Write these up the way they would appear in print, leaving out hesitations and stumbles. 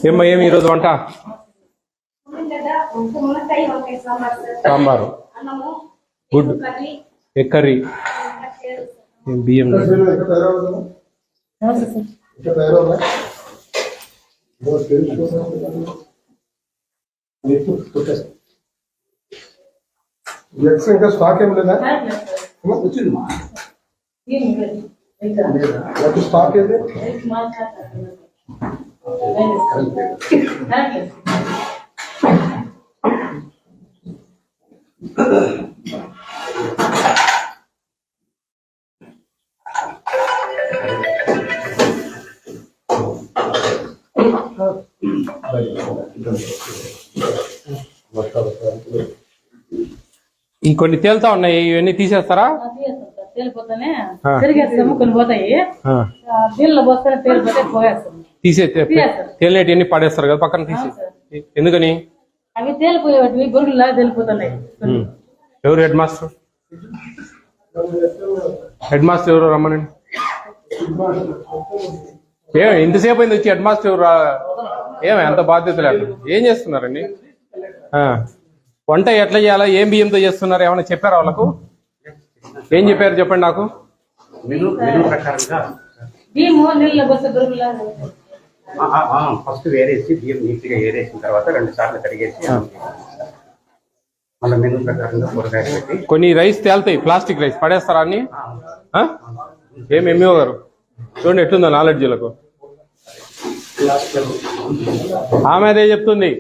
ఏమ్మా ఏమి ఈరోజు వంట? సాంబారు, గుడ్, ఎగ్ కర్రీ, బియ్యం. ఇంకా స్టాక్ ఏం లేదా? స్టాక్ ఏది? ఇంకొన్ని తేలుతా ఉన్నాయి, ఇవన్నీ తీసేస్తారా? తీసే తేలినట్టు ఎన్ని పడేస్తారు కదా పక్కన తీసి. ఎందుకని? అవి తేలిపోయేవి గొర్రెలా తేలిపోతున్నాయి. ఎవరు హెడ్ మాస్టర్? హెడ్ మాస్టర్ ఎవరు? రమ్మనండి. ఇంతసేపు అయింది వచ్చి హెడ్ మాస్టర్ ఎవరు? ఏమే అంత బాధ్యత లేదు. ఏం చేస్తున్నారండి? వంట ఎట్లా చేయాలా? ఏం బియ్యంతో చేస్తున్నారు? ఏమైనా చెప్పారా వాళ్ళకు? ఏం చెప్పారు చెప్పండి నాకు. ఫస్ట్ వేరేసి బియ్యం నీట్ గా ఏరేసిన తర్వాత 2 సార్లు కడిగేసి మళ్ళీ మెనూ ప్రకారంగా కూరగాయలు పెట్టి. కొన్ని రైస్ తేలుతాయి, ప్లాస్టిక్ రైస్ పడేస్తారా అన్ని? ఏం ఎంఈఓ గారు చూడండి ఎట్లుందో నాలెడ్జీలకు. ఆమె అదే చెప్తుంది,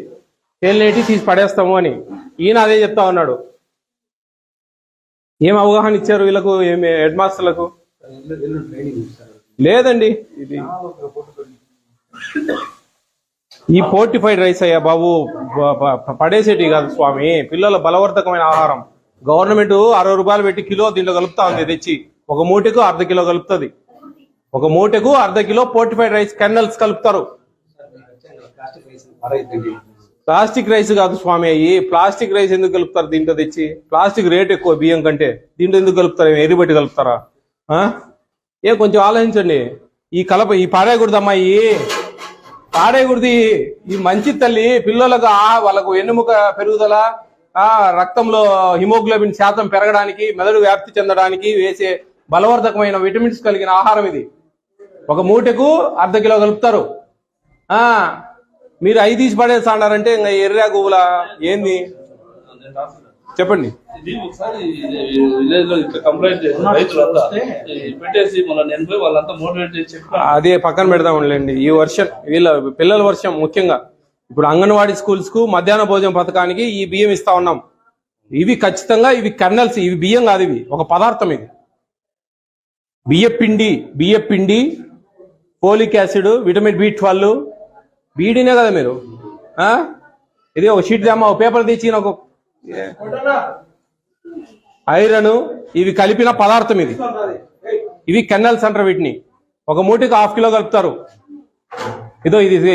తేలినేటి తీసి పడేస్తాము అని. ఈయన అదే చెప్తా ఉన్నాడు. ఏం అవగాహన ఇచ్చారు వీళ్ళకు, ఏమి హెడ్ మాస్టర్లకు? లేదండి, ఇది ఈ ఫోర్టిఫైడ్ రైస్ అయ్యా బాబు, పడేసేటి కాదు స్వామి. పిల్లల బలవర్ధకమైన ఆహారం. గవర్నమెంట్ 60 రూపాయలు పెట్టి కిలో దీంట్లో కలుపుతా ఉంది తెచ్చి. ఒక మూటకు 1/2 కిలో కలుపుతుంది. ఒక మూటకు 1/2 కిలో ఫోర్టిఫైడ్ రైస్ కెర్నల్స్ కలుపుతారు. ప్లాస్టిక్ రైస్ కాదు స్వామి అయ్యి. ప్లాస్టిక్ రైస్ ఎందుకు కలుపుతారు దీంట్లో తెచ్చి? ప్లాస్టిక్ రేట్ ఎక్కువ బియ్యం కంటే. దీంట్లో ఎందుకు కలుపుతారు? ఎరిబట్టి కలుపుతారా? కొంచెం ఆలోచించండి. ఈ పాడేయకూడదమ్మా, పాడేయకూడదు. ఈ మంచి తల్లి పిల్లలకు వాళ్ళకు వెన్నుముక పెరుగుదల, రక్తంలో హిమోగ్లోబిన్ శాతం పెరగడానికి, మెదడు వ్యాప్తి చెందడానికి వేసే బలవర్ధకమైన విటమిన్స్ కలిగిన ఆహారం ఇది. ఒక మూటకు 1/2 కిలో కలుపుతారు. మీరు 5 తీసి పడేస్తాడారంటే ఇంకా ఎర్రా గువ్వులా ఏంది చెప్పండి. ఇది ఒకసారి విలేజ్ లో కంప్లైంట్ చేసి రైతులంతా పెట్టేసి మళ్ళీ నేను పోయి వాళ్ళంతా మోటివేట్ చేసి చెప్పాను. అదే పక్కన పెడదాంలేండి. ఈ వర్షం వీళ్ళ పిల్లల వర్షం ముఖ్యంగా ఇప్పుడు అంగన్వాడీ స్కూల్స్ కు మధ్యాహ్న భోజన పథకానికి ఈ బియ్యం ఇస్తా ఉన్నాం. ఇవి ఖచ్చితంగా ఇవి కర్నల్స్, ఇవి బియ్యం కాదు, ఇవి ఒక పదార్థం. ఇది బియ్యపిండి, ఫోలిక్ యాసిడ్, విటమిన్ B12, బీడీనే కదా మీరు. ఇది ఒక షీట్ జామా, ఒక పేపర్ తెచ్చి ఒక ఐరన్, ఇవి కలిపిన పదార్థం ఇది. ఇవి కెన్నల్స్ అంటారు వీటిని. ఒక మూటకి 1/2 కిలో కలుపుతారు.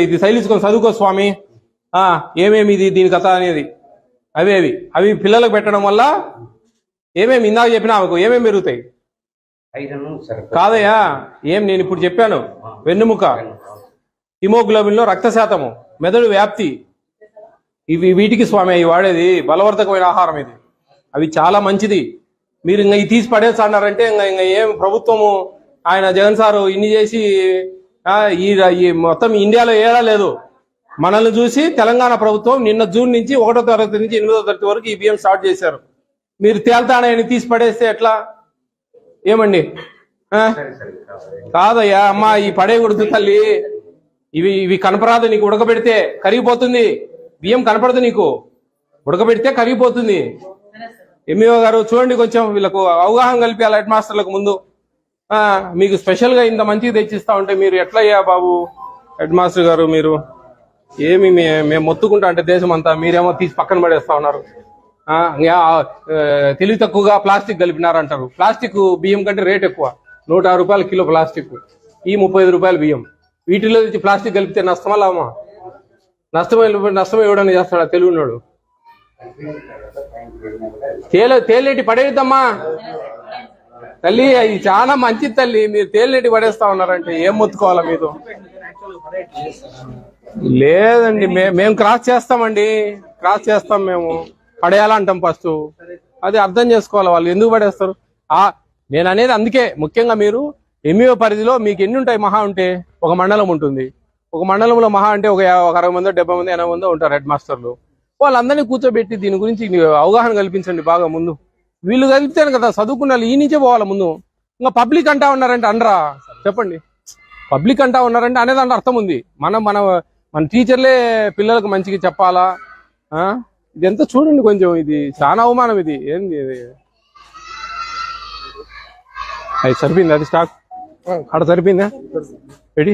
ఇది శైలించుకొని చదువుకో స్వామి. ఏమేమి ఇది దీని కథ అనేది. అవి పిల్లలకు పెట్టడం వల్ల ఏమేమి ఇందాక చెప్పినా ఆమెకు ఏమేమి పెరుగుతాయి కాదయ్యా. నేను ఇప్పుడు చెప్పాను, వెన్నుముక, హిమోగ్లోబిన్ లో రక్త శాతము, మెదడు వ్యాప్తి, వీటికి స్వామి అవి వాడేది బలవర్ధకమైన ఆహారం ఇది. అవి చాలా మంచిది. మీరు ఇంకా ఇది తీసి పడేస్తాడారంటే ఇంకా ఏం ప్రభుత్వము, ఆయన జగన్ సారు ఇన్ని చేసి ఈ మొత్తం ఇండియాలో ఏడా లేదు. మనల్ని చూసి తెలంగాణ ప్రభుత్వం నిన్న జూన్ నుంచి 1వ తరగతి నుంచి 8వ తరగతి వరకు ఈ బియ్యం స్టార్ట్ చేశారు. మీరు తేల్తాడని తీసి పడేస్తే ఎట్లా? ఏమండి? కాదయ్యా అమ్మా, ఈ పడేయకూడదు తల్లి. ఇవి కనపరాదు నీకు. ఉడకబెడితే కరిగిపోతుంది. బియ్యం కనపడదు నీకు, ఉడకబెడితే కరిగిపోతుంది. ఎంఈఓ గారు చూడండి, కొంచెం వీళ్ళకు అవగాహన కల్పించాలి హెడ్ మాస్టర్లకు ముందు. మీకు స్పెషల్ గా ఇంత మంచిగా తెచ్చిస్తా ఉంటే మీరు ఎట్లయ్యా బాబు హెడ్ మాస్టర్ గారు? మీరు ఏమి మేము మొత్తుకుంటా అంటే దేశం అంతా, మీరేమో తీసి పక్కన పడేస్తా ఉన్నారు. తెలివి తక్కువగా ప్లాస్టిక్ కలిపినారంటారు. ప్లాస్టిక్ బియ్యం కంటే రేట్ ఎక్కువ, 106 రూపాయల కిలో ప్లాస్టిక్. ఈ 35 రూపాయల బియ్యం. వీటిలో ప్లాస్టిక్ కలిపితే నష్టమా లాభమా? నష్టం ఇవ్వడానికి చేస్తాడా తెలుగున్నాడు? తేలేటి పడేద్దామా. తల్లి ఇది చాలా మంచిది తల్లి, మీరు తేలినట్టు పడేస్తా ఉన్నారంటే ఏం మొత్తుకోవాలా మీతో? లేదండి, మేము క్రాస్ చేస్తామండి, క్రాస్ చేస్తాం, మేము పడేయాలంటాం ఫస్ట్. అది అర్థం చేసుకోవాలి, వాళ్ళు ఎందుకు పడేస్తారు. నేను అనేది అందుకే ముఖ్యంగా మీరు ఎంఈఓ పరిధిలో మీకు ఎన్ని ఉంటాయి? మహా ఉంటే ఒక మండలం ఉంటుంది. ఒక మండలంలో మహా అంటే ఒక 60 మందో 70 మంది 80 మందో ఉంటారు హెడ్ మాస్టర్లు. వాళ్ళందరినీ కూర్చోబెట్టి దీని గురించి అవగాహన కల్పించండి బాగా ముందు. వీళ్ళు కలిపితేనే కదా చదువుకున్న వాళ్ళు ఈ నుంచే పోవాలి ముందు. ఇంకా పబ్లిక్ అంటా ఉన్నారంటే అనరా? చెప్పండి, పబ్లిక్ అంటా ఉన్నారంటే అనేదాంట్లో అర్థం ఉంది. మన టీచర్లే పిల్లలకు మంచిగా చెప్పాలా? ఇదంతా చూడండి కొంచెం, ఇది చాలా అవమానం. ఇది ఏంది? ఇది అది సరిపోయింది, అది స్టాక్ ఆడ సరిపోయిందా? రెడీ